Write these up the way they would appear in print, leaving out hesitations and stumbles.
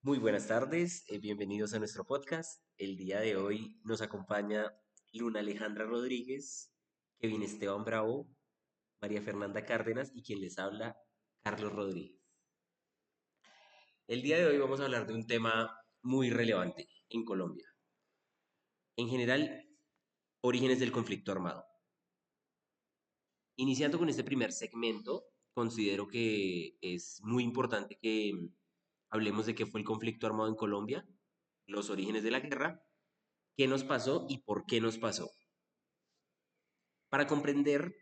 Muy buenas tardes, bienvenidos a nuestro podcast. El día de hoy nos acompaña Luna Alejandra Rodríguez, Kevin Esteban Bravo, María Fernanda Cárdenas y quien les habla, Carlos Rodríguez. El día de hoy vamos a hablar de un tema muy relevante en Colombia. En general, orígenes del conflicto armado. Iniciando con este primer segmento, considero que es muy importante que hablemos de qué fue el conflicto armado en Colombia, los orígenes de la guerra, qué nos pasó y por qué nos pasó. Para comprender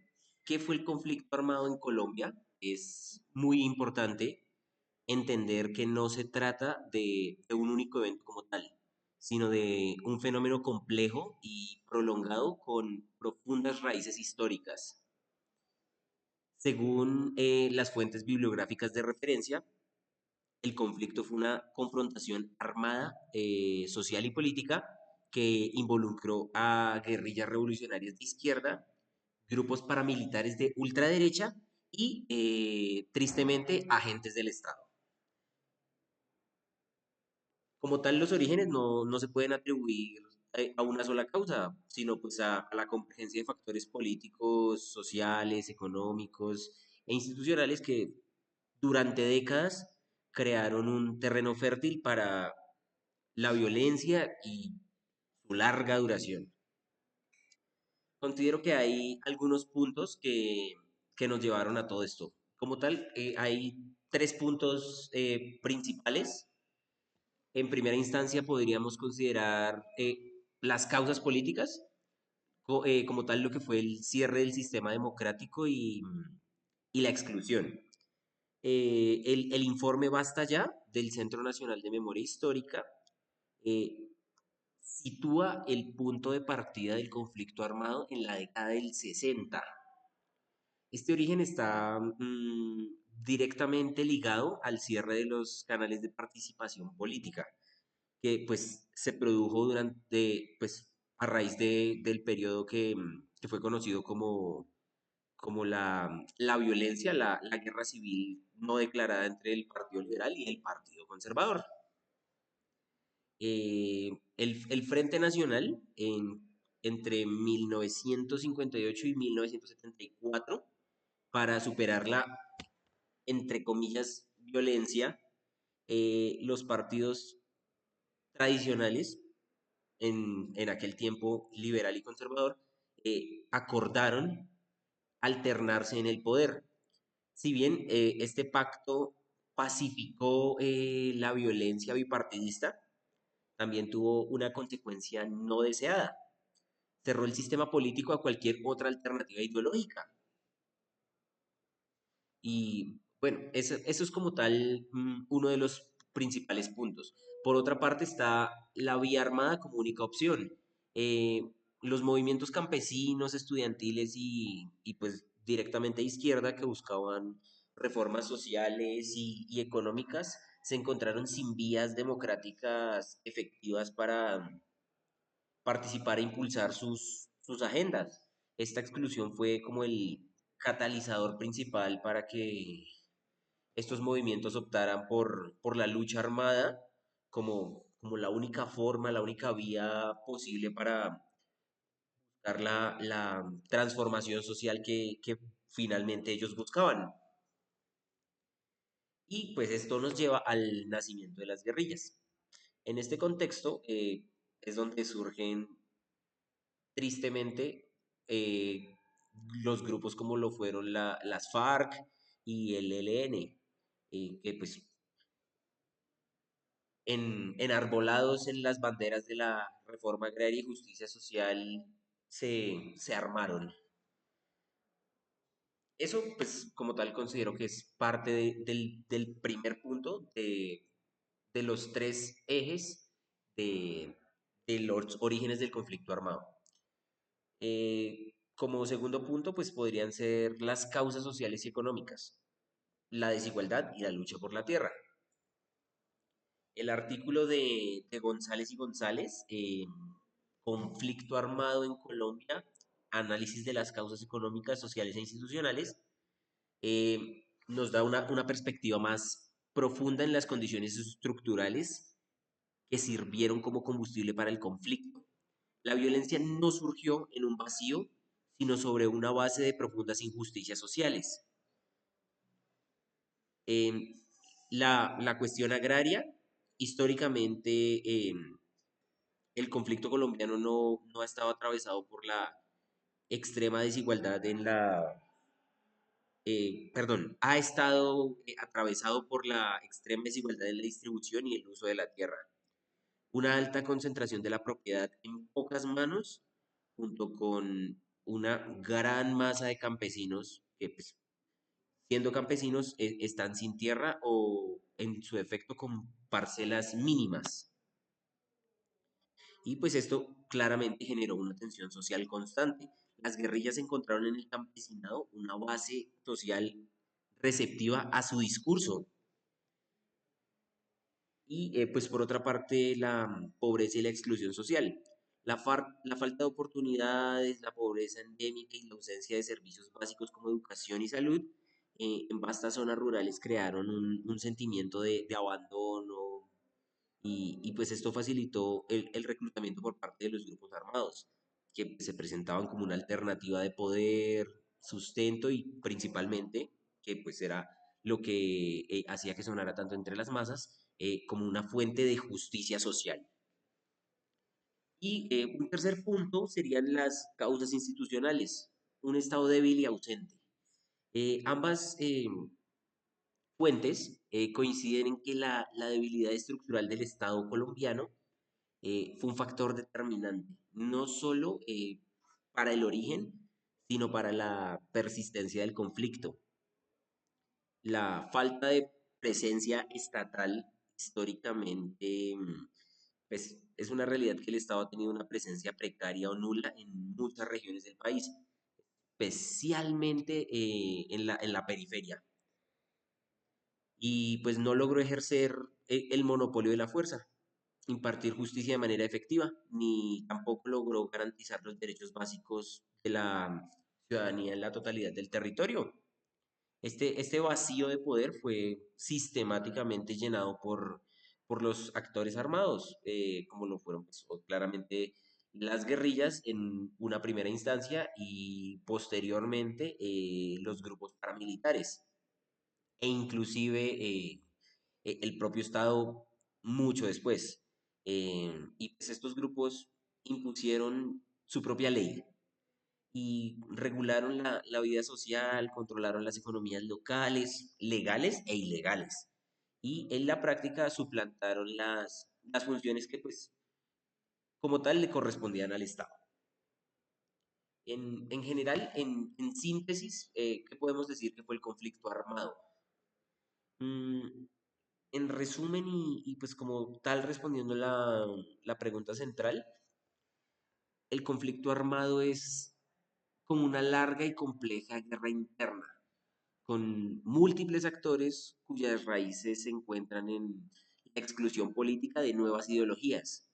qué fue el conflicto armado en Colombia, es muy importante entender que no se trata de un único evento como tal, sino de un fenómeno complejo y prolongado con profundas raíces históricas. Según las fuentes bibliográficas de referencia, el conflicto fue una confrontación armada, social y política que involucró a guerrillas revolucionarias de izquierda, grupos paramilitares de ultraderecha y, tristemente, agentes del Estado. Como tal, los orígenes no se pueden atribuir a una sola causa, sino pues a la convergencia de factores políticos, sociales, económicos e institucionales que durante décadas crearon un terreno fértil para la violencia y su larga duración. Considero que hay algunos puntos que nos llevaron a todo esto. Como tal, hay tres puntos principales. En primera instancia podríamos considerar las causas políticas, como tal lo que fue el cierre del sistema democrático y la exclusión. El informe Basta Ya del Centro Nacional de Memoria Histórica eh, sitúa el punto de partida del conflicto armado en la década del 60. Este origen está directamente ligado al cierre de los canales de participación política, que pues se produjo durante, pues a raíz del periodo que fue conocido como la violencia, la guerra civil no declarada entre el Partido Liberal y el Partido Conservador. El Frente Nacional entre 1958 y 1974, para superar la, entre comillas, violencia, los partidos tradicionales, en aquel tiempo liberal y conservador, acordaron alternarse en el poder. Si bien este pacto pacificó la violencia bipartidista, también tuvo una consecuencia no deseada. Cerró el sistema político a cualquier otra alternativa ideológica. Y bueno, eso es como tal uno de los principales puntos. Por otra parte está la vía armada como única opción. Eh, los movimientos campesinos, estudiantiles y pues directamente de izquierda que buscaban reformas sociales y económicas se encontraron sin vías democráticas efectivas para participar e impulsar sus agendas. Esta exclusión fue como el catalizador principal para que estos movimientos optaran por la lucha armada como la única forma, la única vía posible para dar la transformación social que finalmente ellos buscaban. Y pues esto nos lleva al nacimiento de las guerrillas. En este contexto es donde surgen tristemente eh, los grupos como lo fueron las FARC y el ELN, que pues enarbolados en las banderas de la reforma agraria y justicia social se armaron. Eso pues como tal considero que es parte del primer punto de los tres ejes de los orígenes del conflicto armado. Como segundo punto, pues podrían ser las causas sociales y económicas, la desigualdad y la lucha por la tierra. El artículo de González y González, Conflicto armado en Colombia, análisis de las causas económicas, sociales e institucionales, nos da una perspectiva más profunda en las condiciones estructurales que sirvieron como combustible para el conflicto. La violencia no surgió en un vacío, sino sobre una base de profundas injusticias sociales. Eh, la cuestión agraria, históricamente, el conflicto colombiano no ha estado atravesado por la extrema desigualdad perdón, ha estado atravesado por la extrema desigualdad en la distribución y el uso de la tierra. Una alta concentración de la propiedad en pocas manos, junto con una gran masa de campesinos que, pues, siendo campesinos, están sin tierra o, en su defecto, con parcelas mínimas. Y pues esto claramente generó una tensión social constante. Las guerrillas encontraron en el campesinado una base social receptiva a su discurso. Y pues por otra parte, la pobreza y la exclusión social. La falta de oportunidades, la pobreza endémica y la ausencia de servicios básicos como educación y salud en vastas zonas rurales crearon un sentimiento de abandono, y pues esto facilitó el reclutamiento por parte de los grupos armados, que se presentaban como una alternativa de poder, sustento y principalmente, que pues era lo que hacía que sonara tanto entre las masas, como una fuente de justicia social. Y un tercer punto serían las causas institucionales, un Estado débil y ausente. Ambas fuentes coinciden en que la debilidad estructural del Estado colombiano fue un factor determinante, no solo para el origen, sino para la persistencia del conflicto. La falta de presencia estatal históricamente, pues, es una realidad que el Estado ha tenido una presencia precaria o nula en muchas regiones del país, especialmente en la periferia, y pues no logró ejercer el monopolio de la fuerza, impartir justicia de manera efectiva, ni tampoco logró garantizar los derechos básicos de la ciudadanía en la totalidad del territorio. Este vacío de poder fue sistemáticamente llenado por los actores armados, como lo fueron pues, claramente las guerrillas en una primera instancia y posteriormente los grupos paramilitares e inclusive el propio Estado mucho después. Y pues estos grupos impusieron su propia ley y regularon la vida social, controlaron las economías locales, legales e ilegales. Y en la práctica suplantaron las funciones que pues como tal le correspondían al Estado. En general, en síntesis, ¿qué podemos decir que fue el conflicto armado? Mm, En resumen y pues como tal respondiendo la pregunta central, el conflicto armado es como una larga y compleja guerra interna, con múltiples actores cuyas raíces se encuentran en la exclusión política de nuevas ideologías,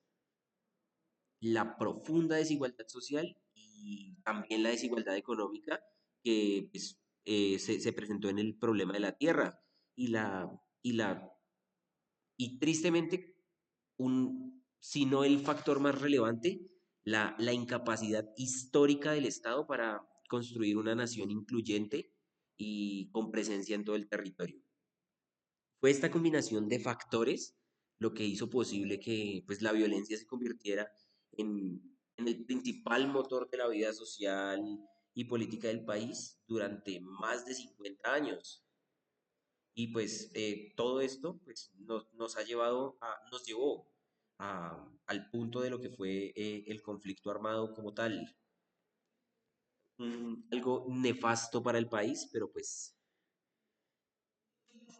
la profunda desigualdad social y también la desigualdad económica que pues, se presentó en el problema de la tierra y y tristemente, si no el factor más relevante, la incapacidad histórica del Estado para construir una nación incluyente y con presencia en todo el territorio. Fue esta combinación de factores lo que hizo posible que pues, la violencia se convirtiera en el principal motor de la vida social y política del país durante más de 50 años. Y pues todo esto pues, nos ha nos llevó al punto de lo que fue el conflicto armado como tal. Algo nefasto para el país, pero pues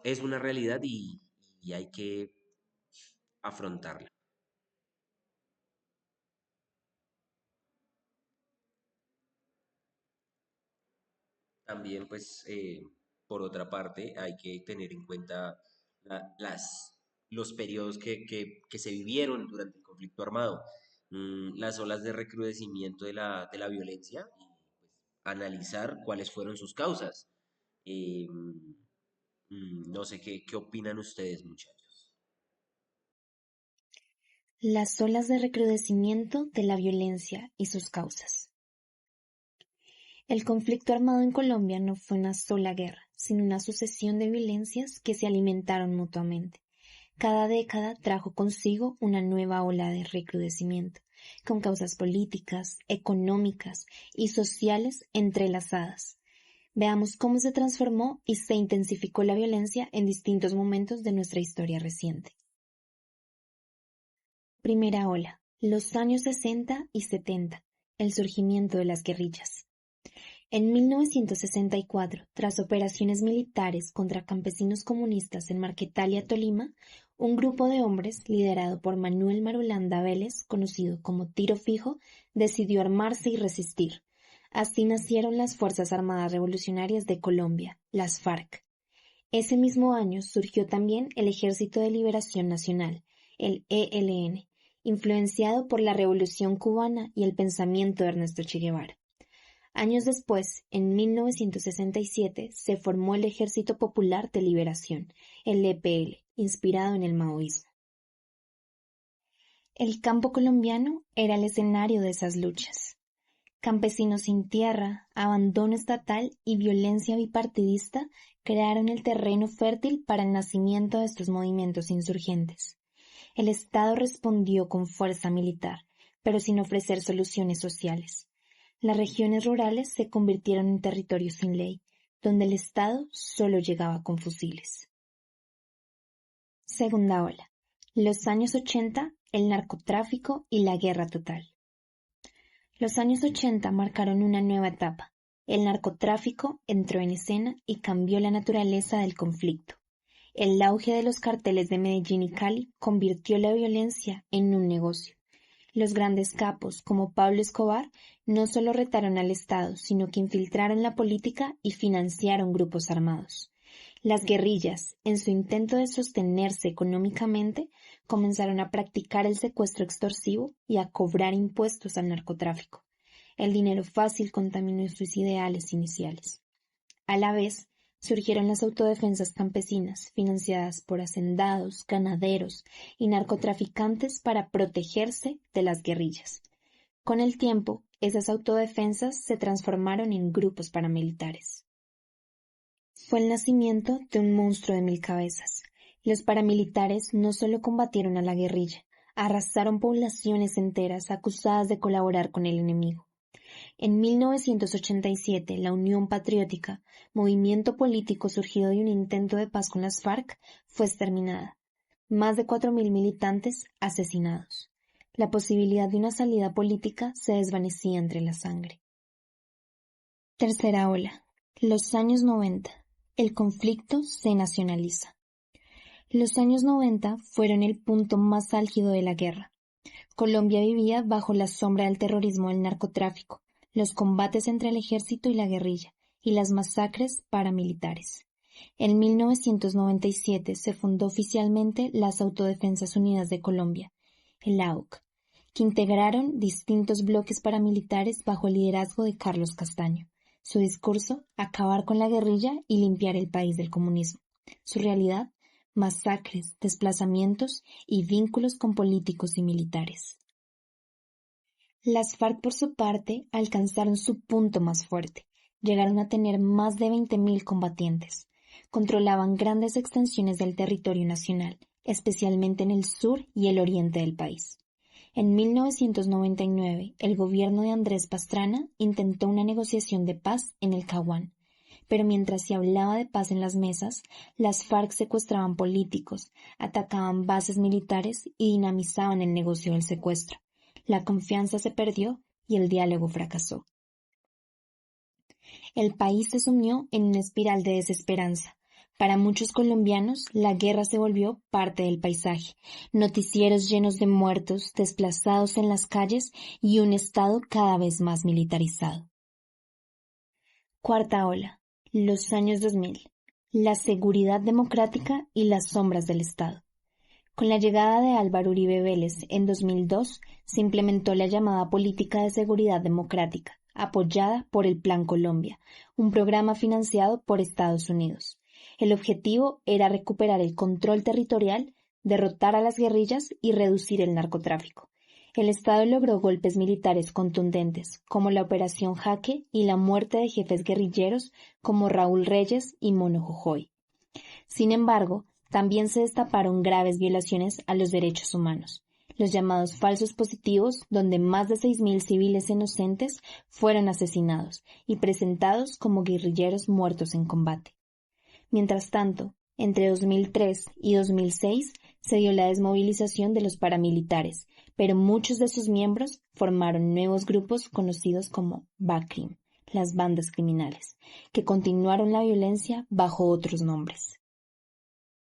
es una realidad y hay que afrontarla. También pues por otra parte hay que tener en cuenta los periodos que se vivieron durante el conflicto armado, las olas de recrudecimiento de la violencia y pues, analizar cuáles fueron sus causas. No sé qué opinan ustedes, muchachos. Las olas de recrudecimiento de la violencia y sus causas. El conflicto armado en Colombia no fue una sola guerra, sino una sucesión de violencias que se alimentaron mutuamente. Cada década trajo consigo una nueva ola de recrudecimiento, con causas políticas, económicas y sociales entrelazadas. Veamos cómo se transformó y se intensificó la violencia en distintos momentos de nuestra historia reciente. Primera ola, los años 60 y 70, el surgimiento de las guerrillas. En 1964, tras operaciones militares contra campesinos comunistas en Marquetalia, Tolima, un grupo de hombres, liderado por Manuel Marulanda Vélez, conocido como Tiro Fijo, decidió armarse y resistir. Así nacieron las Fuerzas Armadas Revolucionarias de Colombia, las FARC. Ese mismo año surgió también el Ejército de Liberación Nacional, el ELN, influenciado por la Revolución cubana y el pensamiento de Ernesto Che Guevara. Años después, en 1967, se formó el Ejército Popular de Liberación, el EPL, inspirado en el maoísmo. El campo colombiano era el escenario de esas luchas. Campesinos sin tierra, abandono estatal y violencia bipartidista crearon el terreno fértil para el nacimiento de estos movimientos insurgentes. El Estado respondió con fuerza militar, pero sin ofrecer soluciones sociales. Las regiones rurales se convirtieron en territorios sin ley, donde el Estado solo llegaba con fusiles. Segunda ola. Los años 80, el narcotráfico y la guerra total. Los años 80 marcaron una nueva etapa. El narcotráfico entró en escena y cambió la naturaleza del conflicto. El auge de los carteles de Medellín y Cali convirtió la violencia en un negocio. Los grandes capos, como Pablo Escobar, no solo retaron al Estado, sino que infiltraron la política y financiaron grupos armados. Las guerrillas, en su intento de sostenerse económicamente, comenzaron a practicar el secuestro extorsivo y a cobrar impuestos al narcotráfico. El dinero fácil contaminó sus ideales iniciales. A la vez, surgieron las autodefensas campesinas, financiadas por hacendados, ganaderos y narcotraficantes para protegerse de las guerrillas. Con el tiempo, esas autodefensas se transformaron en grupos paramilitares. Fue el nacimiento de un monstruo de mil cabezas. Los paramilitares no solo combatieron a la guerrilla, arrasaron poblaciones enteras acusadas de colaborar con el enemigo. En 1987, la Unión Patriótica, movimiento político surgido de un intento de paz con las FARC, fue exterminada. Más de 4.000 militantes asesinados. La posibilidad de una salida política se desvanecía entre la sangre. Tercera ola. Los años 90. El conflicto se nacionaliza. Los años 90 fueron el punto más álgido de la guerra. Colombia vivía bajo la sombra del terrorismo del narcotráfico, los combates entre el ejército y la guerrilla, y las masacres paramilitares. En 1997 se fundó oficialmente las Autodefensas Unidas de Colombia, el AUC, que integraron distintos bloques paramilitares bajo el liderazgo de Carlos Castaño. Su discurso, acabar con la guerrilla y limpiar el país del comunismo. Su realidad, masacres, desplazamientos y vínculos con políticos y militares. Las FARC, por su parte, alcanzaron su punto más fuerte. Llegaron a tener más de 20.000 combatientes. Controlaban grandes extensiones del territorio nacional, especialmente en el sur y el oriente del país. En 1999, el gobierno de Andrés Pastrana intentó una negociación de paz en el Caguán. Pero mientras se hablaba de paz en las mesas, las FARC secuestraban políticos, atacaban bases militares y dinamizaban el negocio del secuestro. La confianza se perdió y el diálogo fracasó. El país se sumió en una espiral de desesperanza. Para muchos colombianos, la guerra se volvió parte del paisaje. Noticieros llenos de muertos, desplazados en las calles y un Estado cada vez más militarizado. Cuarta ola. Los años 2000. La seguridad democrática y las sombras del Estado. Con la llegada de Álvaro Uribe Vélez en 2002, se implementó la llamada Política de Seguridad Democrática, apoyada por el Plan Colombia, un programa financiado por Estados Unidos. El objetivo era recuperar el control territorial, derrotar a las guerrillas y reducir el narcotráfico. El Estado logró golpes militares contundentes, como la Operación Jaque y la muerte de jefes guerrilleros como Raúl Reyes y Mono Jojoy. Sin embargo, también se destaparon graves violaciones a los derechos humanos, los llamados falsos positivos, donde más de 6.000 civiles inocentes fueron asesinados y presentados como guerrilleros muertos en combate. Mientras tanto, entre 2003 y 2006 se dio la desmovilización de los paramilitares, pero muchos de sus miembros formaron nuevos grupos conocidos como BACRIM, las bandas criminales, que continuaron la violencia bajo otros nombres.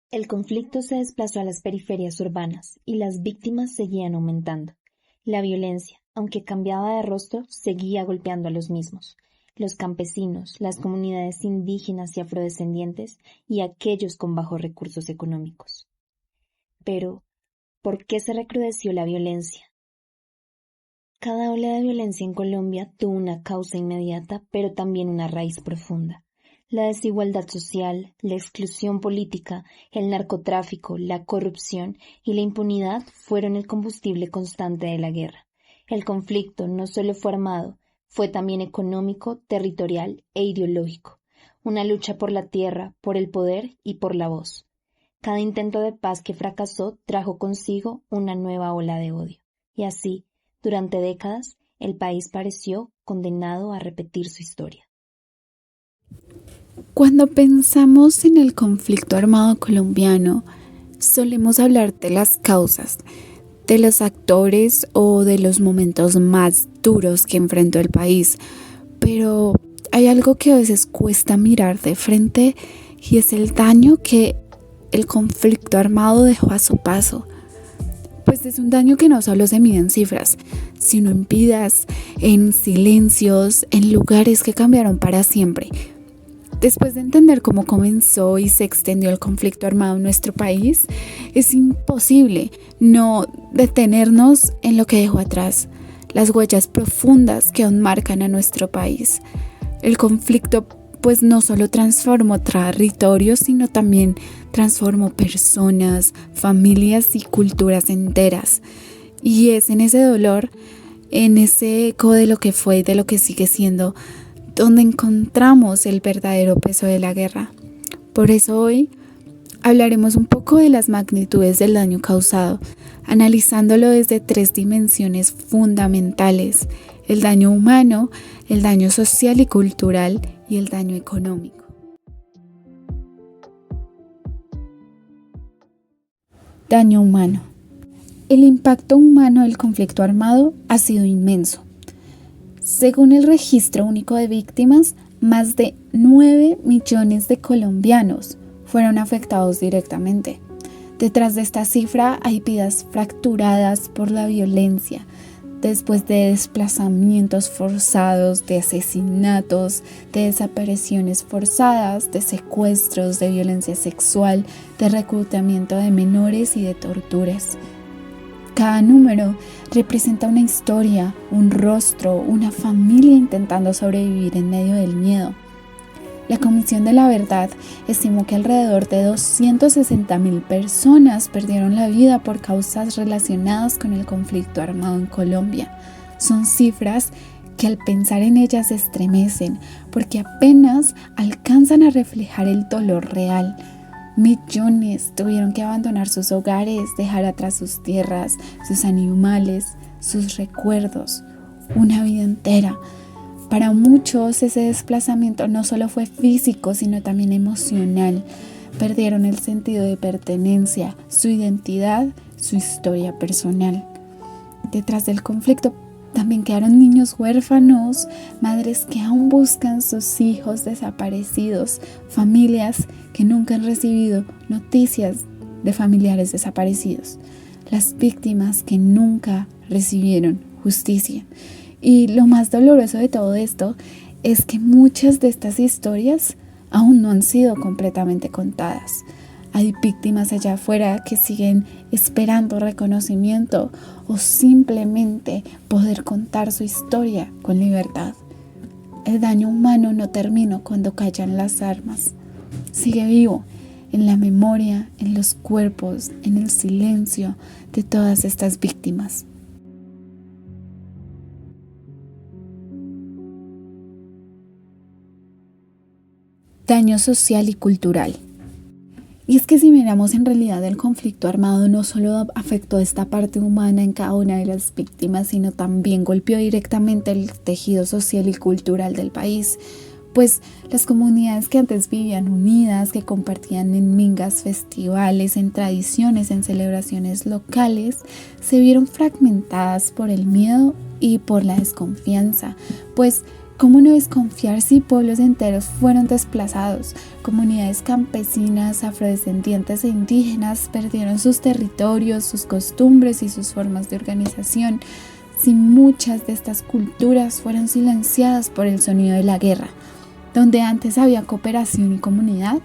El conflicto se desplazó a las periferias urbanas y las víctimas seguían aumentando. La violencia, aunque cambiaba de rostro, seguía golpeando a los mismos: los campesinos, las comunidades indígenas y afrodescendientes y aquellos con bajos recursos económicos. Pero, ¿por qué se recrudeció la violencia? Cada ola de violencia en Colombia tuvo una causa inmediata, pero también una raíz profunda. La desigualdad social, la exclusión política, el narcotráfico, la corrupción y la impunidad fueron el combustible constante de la guerra. El conflicto no solo fue armado, fue también económico, territorial e ideológico. Una lucha por la tierra, por el poder y por la voz. Cada intento de paz que fracasó trajo consigo una nueva ola de odio. Y así, durante décadas, el país pareció condenado a repetir su historia. Cuando pensamos en el conflicto armado colombiano, solemos hablar de las causas, de los actores o de los momentos más duros que enfrentó el país, pero hay algo que a veces cuesta mirar de frente y es el daño que el conflicto armado dejó a su paso. Pues es un daño que no solo se mide en cifras, sino en vidas, en silencios, en lugares que cambiaron para siempre. Después de entender cómo comenzó y se extendió el conflicto armado en nuestro país, es imposible no detenernos en lo que dejó atrás, las huellas profundas que aún marcan a nuestro país. El conflicto pues no solo transformó territorios, sino también transformó personas, familias y culturas enteras. Y es en ese dolor, en ese eco de lo que fue y de lo que sigue siendo, donde encontramos el verdadero peso de la guerra. Por eso hoy hablaremos un poco de las magnitudes del daño causado, analizándolo desde 3 dimensiones fundamentales: el daño humano, el daño social y cultural y el daño económico. Daño humano. El impacto humano del conflicto armado ha sido inmenso. Según el Registro Único de Víctimas, más de 9 millones de colombianos fueron afectados directamente. Detrás de esta cifra hay vidas fracturadas por la violencia, después de desplazamientos forzados, de asesinatos, de desapariciones forzadas, de secuestros, de violencia sexual, de reclutamiento de menores y de torturas. Cada número representa una historia, un rostro, una familia intentando sobrevivir en medio del miedo. La Comisión de la Verdad estimó que alrededor de 260.000 personas perdieron la vida por causas relacionadas con el conflicto armado en Colombia. Son cifras que al pensar en ellas se estremecen porque apenas alcanzan a reflejar el dolor real. Millones tuvieron que abandonar sus hogares, dejar atrás sus tierras, sus animales, sus recuerdos, una vida entera. Para muchos ese desplazamiento no solo fue físico, sino también emocional. Perdieron el sentido de pertenencia, su identidad, su historia personal. Detrás del conflicto también quedaron niños huérfanos, madres que aún buscan sus hijos desaparecidos, familias que nunca han recibido noticias de familiares desaparecidos, las víctimas que nunca recibieron justicia. Y lo más doloroso de todo esto es que muchas de estas historias aún no han sido completamente contadas. Hay víctimas allá afuera que siguen esperando reconocimiento o simplemente poder contar su historia con libertad. El daño humano no termina cuando callan las armas. sigue vivo en la memoria, en los cuerpos, en el silencio de todas estas víctimas. Daño social y cultural. Y es que si miramos en realidad el conflicto armado no solo afectó esta parte humana en cada una de las víctimas, sino también golpeó directamente el tejido social y cultural del país, pues las comunidades que antes vivían unidas, que compartían en mingas, festivales, en tradiciones, en celebraciones locales, se vieron fragmentadas por el miedo y por la desconfianza, pues ¿cómo no desconfiar si pueblos enteros fueron desplazados? Comunidades campesinas, afrodescendientes e indígenas perdieron sus territorios, sus costumbres y sus formas de organización, si muchas de estas culturas fueron silenciadas por el sonido de la guerra. Donde antes había cooperación y comunidad,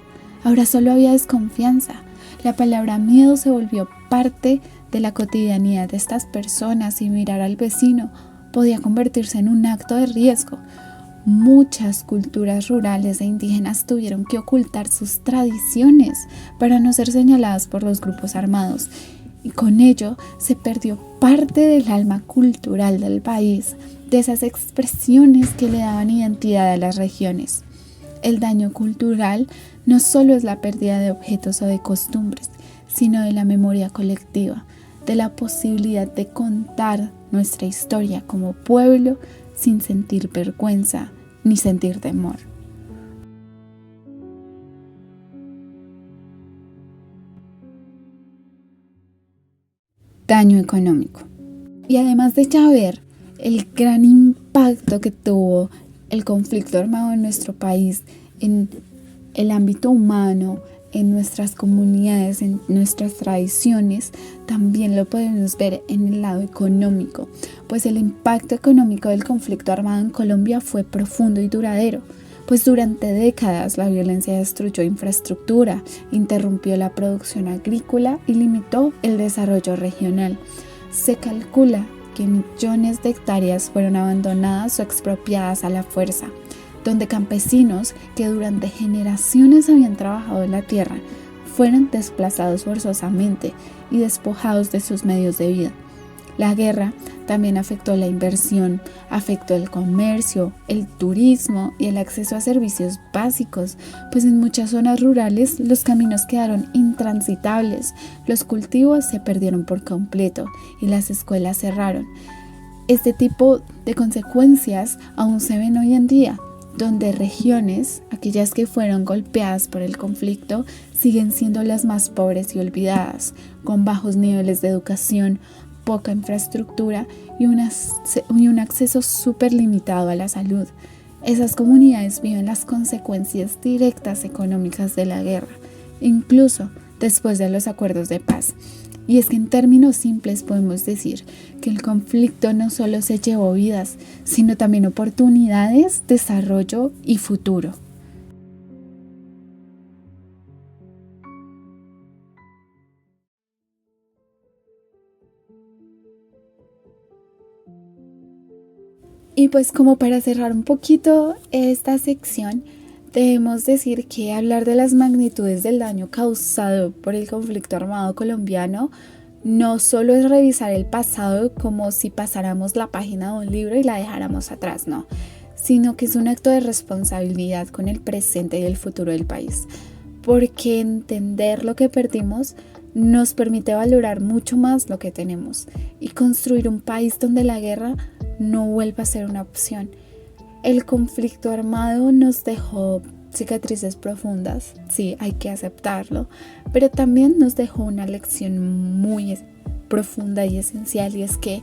ahora solo había desconfianza. La palabra miedo se volvió parte de la cotidianidad de estas personas y mirar al vecino podía convertirse en un acto de riesgo. Muchas culturas rurales e indígenas tuvieron que ocultar sus tradiciones para no ser señaladas por los grupos armados, y con ello se perdió parte del alma cultural del país, de esas expresiones que le daban identidad a las regiones. El daño cultural no solo es la pérdida de objetos o de costumbres, sino de la memoria colectiva, de la posibilidad de contar nuestra historia como pueblo sin sentir vergüenza ni sentir temor. Daño económico. Y además de ya ver el gran impacto que tuvo el conflicto armado en nuestro país, en el ámbito humano, en nuestras comunidades, en nuestras tradiciones, también lo podemos ver en el lado económico, pues el impacto económico del conflicto armado en Colombia fue profundo y duradero, pues durante décadas la violencia destruyó infraestructura, interrumpió la producción agrícola y limitó el desarrollo regional. Se calcula que millones de hectáreas fueron abandonadas o expropiadas a la fuerza, donde campesinos que durante generaciones habían trabajado en la tierra fueron desplazados forzosamente y despojados de sus medios de vida. La guerra también afectó la inversión, afectó el comercio, el turismo y el acceso a servicios básicos, pues en muchas zonas rurales los caminos quedaron intransitables, los cultivos se perdieron por completo y las escuelas cerraron. Este tipo de consecuencias aún se ven hoy en día, donde regiones, aquellas que fueron golpeadas por el conflicto, siguen siendo las más pobres y olvidadas, con bajos niveles de educación, poca infraestructura y un acceso súper limitado a la salud. Esas comunidades viven las consecuencias directas económicas de la guerra, incluso después de los acuerdos de paz. Y es que en términos simples podemos decir que el conflicto no solo se llevó vidas, sino también oportunidades, desarrollo y futuro. Y pues como para cerrar un poquito esta sección, debemos decir que hablar de las magnitudes del daño causado por el conflicto armado colombiano no solo es revisar el pasado como si pasáramos la página de un libro y la dejáramos atrás, no, sino que es un acto de responsabilidad con el presente y el futuro del país, porque entender lo que perdimos nos permite valorar mucho más lo que tenemos y construir un país donde la guerra no vuelva a ser una opción. El conflicto armado nos dejó cicatrices profundas, sí, hay que aceptarlo, pero también nos dejó una lección muy profunda y esencial, y es que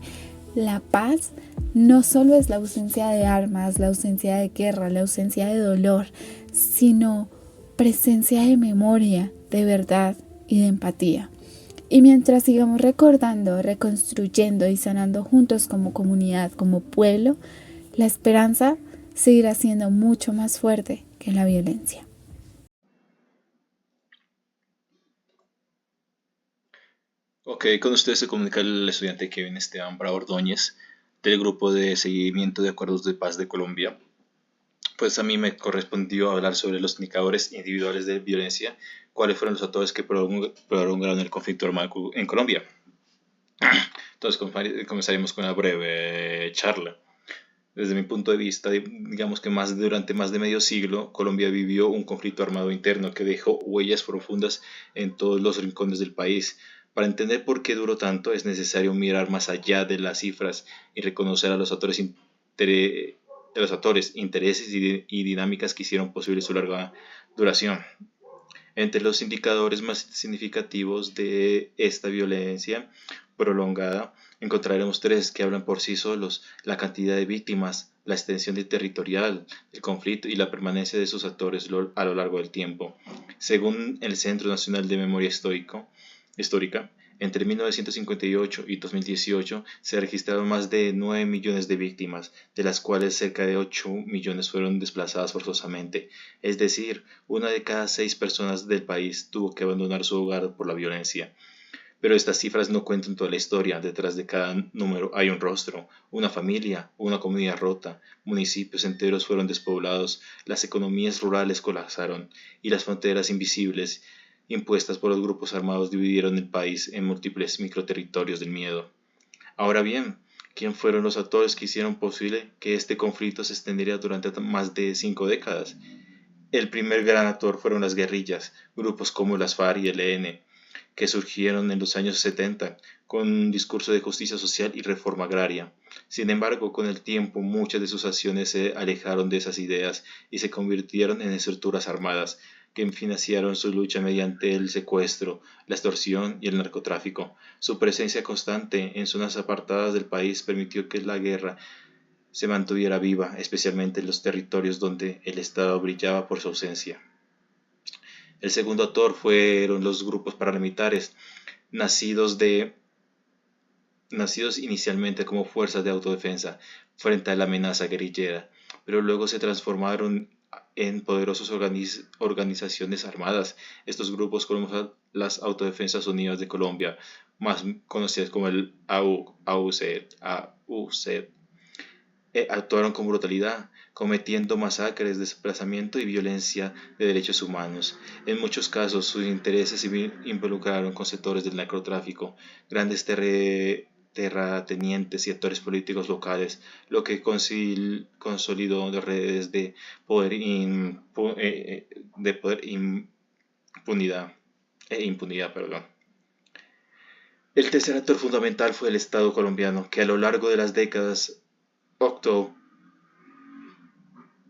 la paz no solo es la ausencia de armas, la ausencia de guerra, la ausencia de dolor, sino presencia de memoria, de verdad y de empatía. Y mientras sigamos recordando, reconstruyendo y sanando juntos como comunidad, como pueblo, la esperanza seguirá siendo mucho más fuerte que la violencia. Ok, con ustedes se comunica el estudiante Kevin Esteban Bravo Ordóñez del Grupo de Seguimiento de Acuerdos de Paz de Colombia. Pues a mí me correspondió hablar sobre los indicadores individuales de violencia, cuáles fueron los actores que prolongaron el conflicto armado en Colombia. Entonces comenzaremos con una breve charla. Desde mi punto de vista, digamos que durante más de medio siglo, Colombia vivió un conflicto armado interno que dejó huellas profundas en todos los rincones del país. Para entender por qué duró tanto, es necesario mirar más allá de las cifras y reconocer a los actores, intereses y dinámicas que hicieron posible su larga duración. Entre los indicadores más significativos de esta violencia prolongada, encontraremos tres que hablan por sí solos: la cantidad de víctimas, la extensión territorial del conflicto y la permanencia de sus actores a lo largo del tiempo. Según el Centro Nacional de Memoria Histórica, entre 1958 y 2018 se registraron más de 9 millones de víctimas, de las cuales cerca de 8 millones fueron desplazadas forzosamente. Es decir, una de cada 6 personas del país tuvo que abandonar su hogar por la violencia. Pero estas cifras no cuentan toda la historia. Detrás de cada número hay un rostro, una familia, una comunidad rota, municipios enteros fueron despoblados, las economías rurales colapsaron y las fronteras invisibles impuestas por los grupos armados dividieron el país en múltiples microterritorios del miedo. Ahora bien, ¿quién fueron los actores que hicieron posible que este conflicto se extendiera durante más de 5 décadas? El primer gran actor fueron las guerrillas, grupos como las FARC y el ELN, que surgieron en los años 70 con un discurso de justicia social y reforma agraria. Sin embargo, con el tiempo muchas de sus acciones se alejaron de esas ideas y se convirtieron en estructuras armadas que financiaron su lucha mediante el secuestro, la extorsión y el narcotráfico. Su presencia constante en zonas apartadas del país permitió que la guerra se mantuviera viva, especialmente en los territorios donde el Estado brillaba por su ausencia. El segundo actor fueron los grupos paramilitares, nacidos, nacidos inicialmente como fuerzas de autodefensa frente a la amenaza guerrillera, pero luego se transformaron en poderosas organizaciones armadas. Estos grupos, como las Autodefensas Unidas de Colombia, más conocidas como el AUC, actuaron con brutalidad, cometiendo masacres, desplazamiento y violencia de derechos humanos. En muchos casos, sus intereses se involucraron con sectores del narcotráfico, grandes terratenientes y actores políticos locales, lo que consolidó redes de poder impunidad, impunidad. El tercer actor fundamental fue el Estado colombiano, que a lo largo de las décadas optó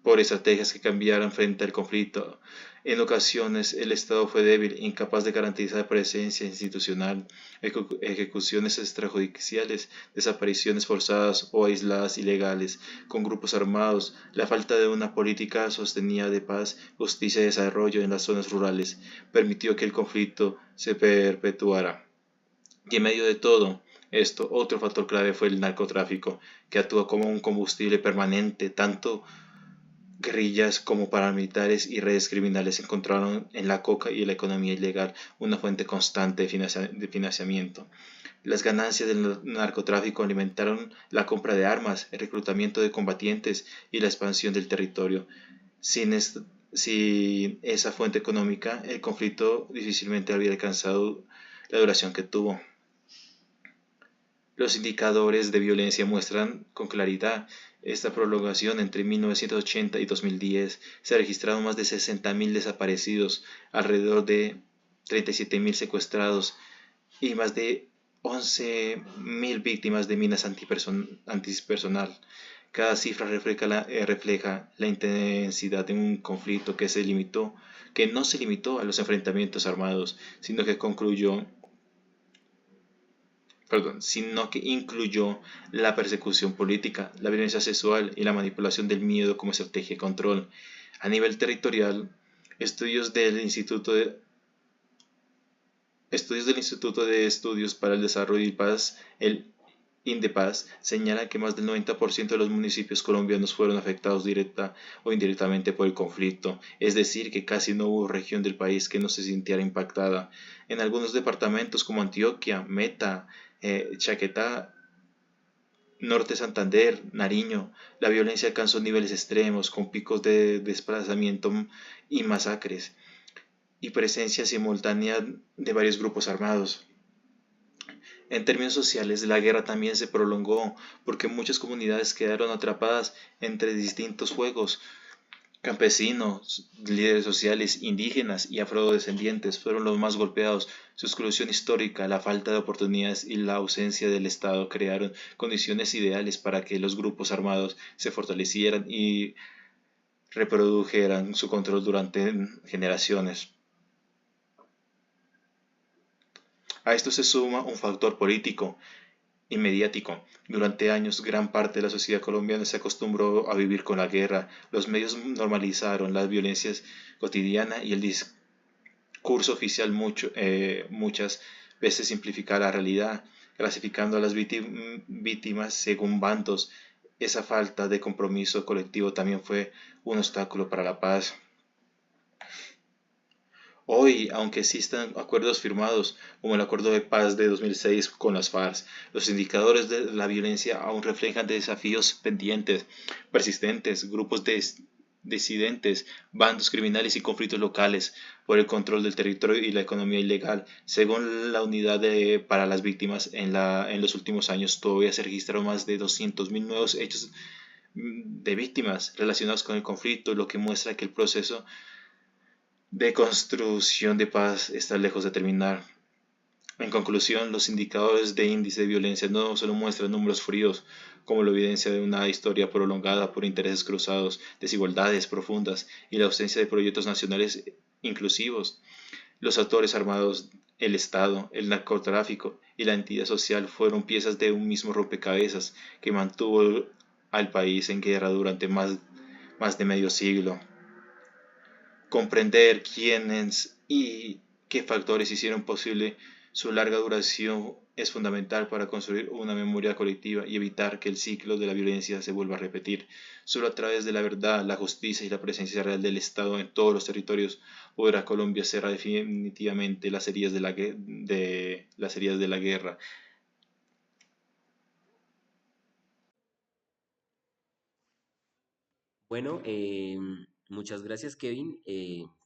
por estrategias que cambiaran frente al conflicto. En ocasiones el Estado fue débil, incapaz de garantizar presencia institucional, ejecuciones extrajudiciales, desapariciones forzadas o aisladas ilegales, con grupos armados, la falta de una política sostenida de paz, justicia y desarrollo en las zonas rurales, permitió que el conflicto se perpetuara. Y en medio de todo esto, otro factor clave fue el narcotráfico, que actúa como un combustible permanente. Tanto guerrillas como paramilitares y redes criminales encontraron en la coca y la economía ilegal una fuente constante de financiamiento. Las ganancias del narcotráfico alimentaron la compra de armas, el reclutamiento de combatientes y la expansión del territorio. Sin esa fuente económica, el conflicto difícilmente habría alcanzado la duración que tuvo. Los indicadores de violencia muestran con claridad esta prolongación. Entre 1980 y 2010 se registraron más de 60.000 desaparecidos, alrededor de 37.000 secuestrados y más de 11.000 víctimas de minas antipersonal. Cada cifra refleja la intensidad de un conflicto que no se limitó a los enfrentamientos armados, sino que incluyó la persecución política, la violencia sexual y la manipulación del miedo como estrategia de control. A nivel territorial, estudios del Instituto de Estudios para el Desarrollo y Paz, el INDEPAZ, señala que más del 90% de los municipios colombianos fueron afectados directa o indirectamente por el conflicto, es decir, que casi no hubo región del país que no se sintiera impactada. En algunos departamentos como Antioquia, Meta, Chaquetá Norte Santander, Nariño, la violencia alcanzó niveles extremos, con picos de desplazamiento y masacres, y presencia simultánea de varios grupos armados. En términos sociales, la guerra también se prolongó porque muchas comunidades quedaron atrapadas entre distintos fuegos. Campesinos, líderes sociales, indígenas y afrodescendientes fueron los más golpeados. Su exclusión histórica, la falta de oportunidades y la ausencia del Estado crearon condiciones ideales para que los grupos armados se fortalecieran y reprodujeran su control durante generaciones. A esto se suma un factor político y mediático. Durante años, gran parte de la sociedad colombiana se acostumbró a vivir con la guerra. Los medios normalizaron las violencias cotidianas y el discurso oficial muchas veces simplifica la realidad, clasificando a las víctimas según bandos. Esa falta de compromiso colectivo también fue un obstáculo para la paz. Hoy, aunque existan acuerdos firmados, como el Acuerdo de Paz de 2006 con las FARC, los indicadores de la violencia aún reflejan desafíos pendientes, persistentes, grupos de disidentes, bandos criminales y conflictos locales por el control del territorio y la economía ilegal. Según la Unidad para las Víctimas, en los últimos años todavía se registraron más de 200.000 nuevos hechos de víctimas relacionados con el conflicto, lo que muestra que el proceso de construcción de paz está lejos de terminar. En conclusión, los indicadores de índice de violencia no solo muestran números fríos, como la evidencia de una historia prolongada por intereses cruzados, desigualdades profundas y la ausencia de proyectos nacionales inclusivos. Los actores armados, el Estado, el narcotráfico y la entidad social fueron piezas de un mismo rompecabezas que mantuvo al país en guerra durante más de medio siglo. Comprender quiénes y qué factores hicieron posible su larga duración es fundamental para construir una memoria colectiva y evitar que el ciclo de la violencia se vuelva a repetir. Solo a través de la verdad, la justicia y la presencia real del Estado en todos los territorios podrá Colombia cerrar definitivamente las heridas de la guerra. Bueno, muchas gracias, Kevin.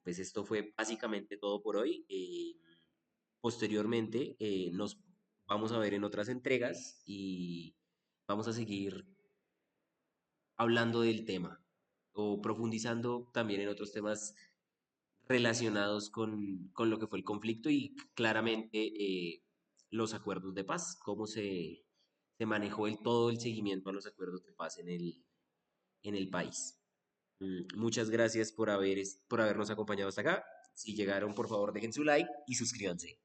Pues esto fue básicamente todo por hoy. Posteriormente nos vamos a ver en otras entregas y vamos a seguir hablando del tema o profundizando también en otros temas relacionados con lo que fue el conflicto y claramente los acuerdos de paz, cómo se manejó todo el seguimiento a los acuerdos de paz en el país. Muchas gracias por habernos acompañado hasta acá. Si llegaron, por favor, dejen su like y suscríbanse.